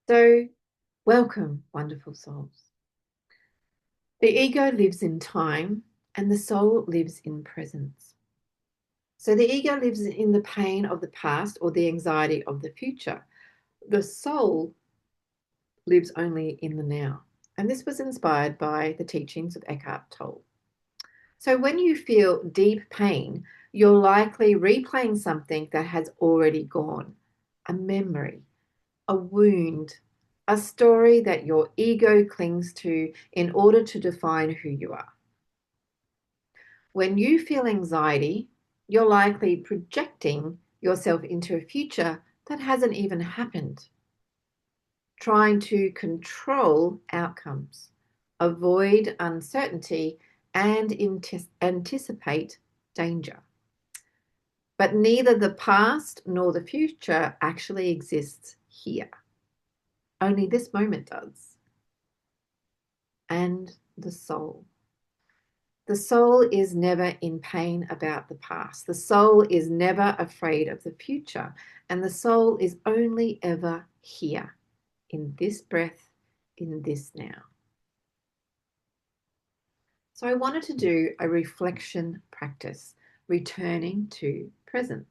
So, welcome, wonderful souls. The ego lives in time and the soul lives in presence. So, the ego lives in the pain of the past or the anxiety of the future. The soul lives only in the now. And this was inspired by the teachings of Eckhart Tolle. So, when you feel deep pain, you're likely replaying something that has already gone, a memory, a wound, a story that your ego clings to in order to define who you are. When you feel anxiety, you're likely projecting yourself into a future that hasn't even happened, trying to control outcomes, avoid uncertainty, and anticipate danger. But neither the past nor the future actually exists here. Only this moment does. And the soul. The soul is never in pain about the past. The soul is never afraid of the future. And the soul is only ever here, in this breath, in this now. So I wanted to do a reflection practice, returning to presence.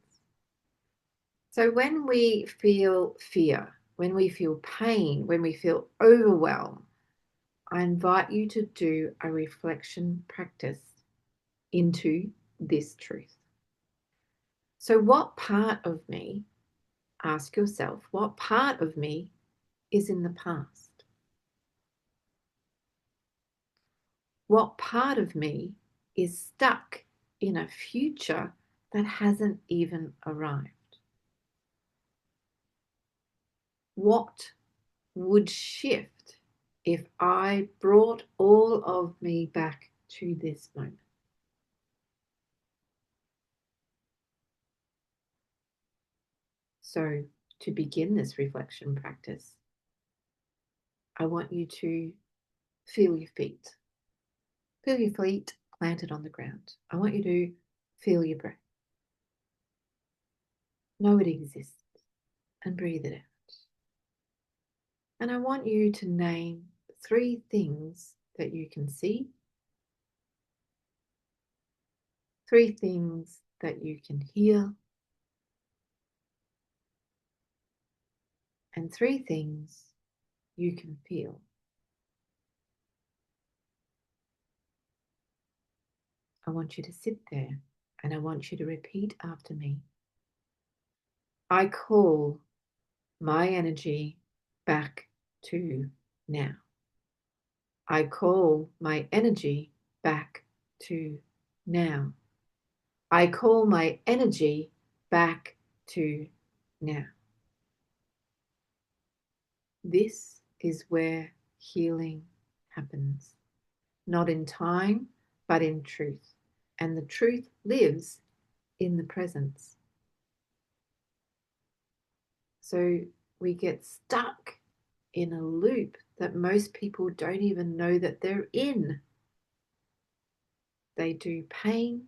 So when we feel fear, when we feel pain, when we feel overwhelmed, I invite you to do a reflection practice into this truth. So, what part of me, ask yourself, what part of me is in the past? What part of me is stuck in a future that hasn't even arrived? What would shift if I brought all of me back to this moment? So, to begin this reflection practice, I want you to feel your feet. Feel your feet planted on the ground. I want you to feel your breath. Know it exists and breathe it out. And I want you to name 3 things that you can see, 3 things that you can hear, and 3 things you can feel. I want you to sit there and I want you to repeat after me. I call my energy back to now. I call my energy back to now. I call my energy back to now. This is where healing happens, not in time, but in truth. And the truth lives in the presence. So we get stuck in a loop that most people don't even know that they're in. They do pain,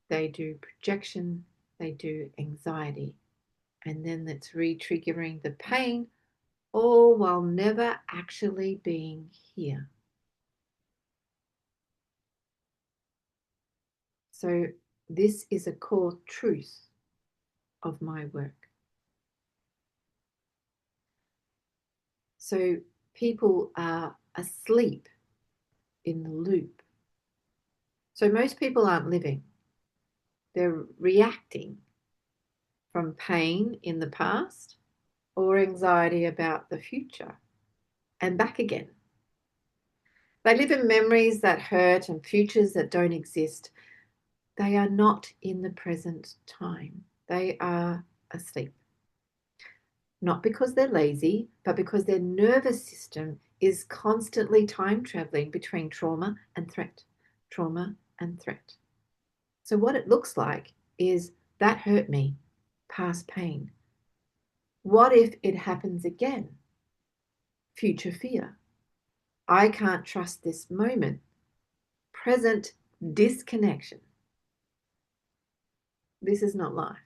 they do projection, they do anxiety. And then that's re-triggering the pain, all while never actually being here. So this is a core truth of my work. So people are asleep in the loop. So most people aren't living. They're reacting from pain in the past or anxiety about the future and back again. They live in memories that hurt and futures that don't exist. They are not in the present time. They are asleep. Not because they're lazy, but because their nervous system is constantly time traveling between trauma and threat, trauma and threat. So, what it looks like is that hurt me, past pain. What if it happens again? Future fear. I can't trust this moment. Present disconnection. This is not life.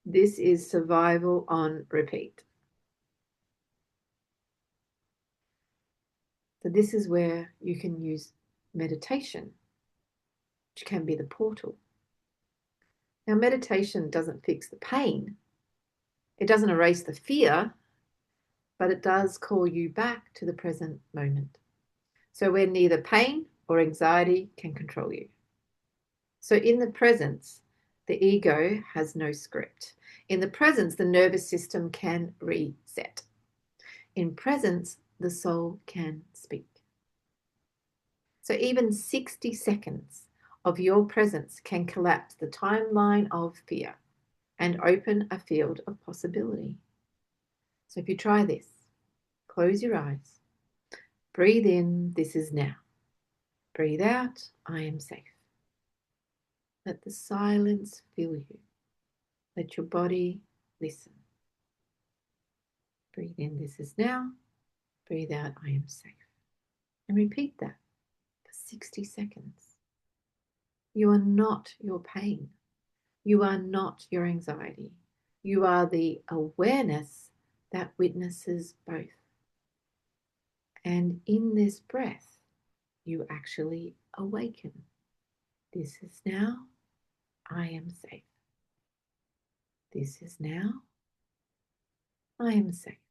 This is survival on repeat. this is where you can use meditation, which can be the portal. Now, meditation doesn't fix the pain. It doesn't erase the fear, but it does call you back to the present moment. So where neither pain or anxiety can control you. So in the presence, the ego has no script. In the presence, the nervous system can reset. In presence, the soul can speak. So even 60 seconds of your presence can collapse the timeline of fear and open a field of possibility. So if you try this, close your eyes, breathe in, this is now. Breathe out, I am safe. Let the silence fill you. Let your body listen. Breathe in, this is now. Breathe out, I am safe. And repeat that for 60 seconds. You are not your pain. You are not your anxiety. You are the awareness that witnesses both. And in this breath, you actually awaken. This is now, I am safe. This is now, I am safe.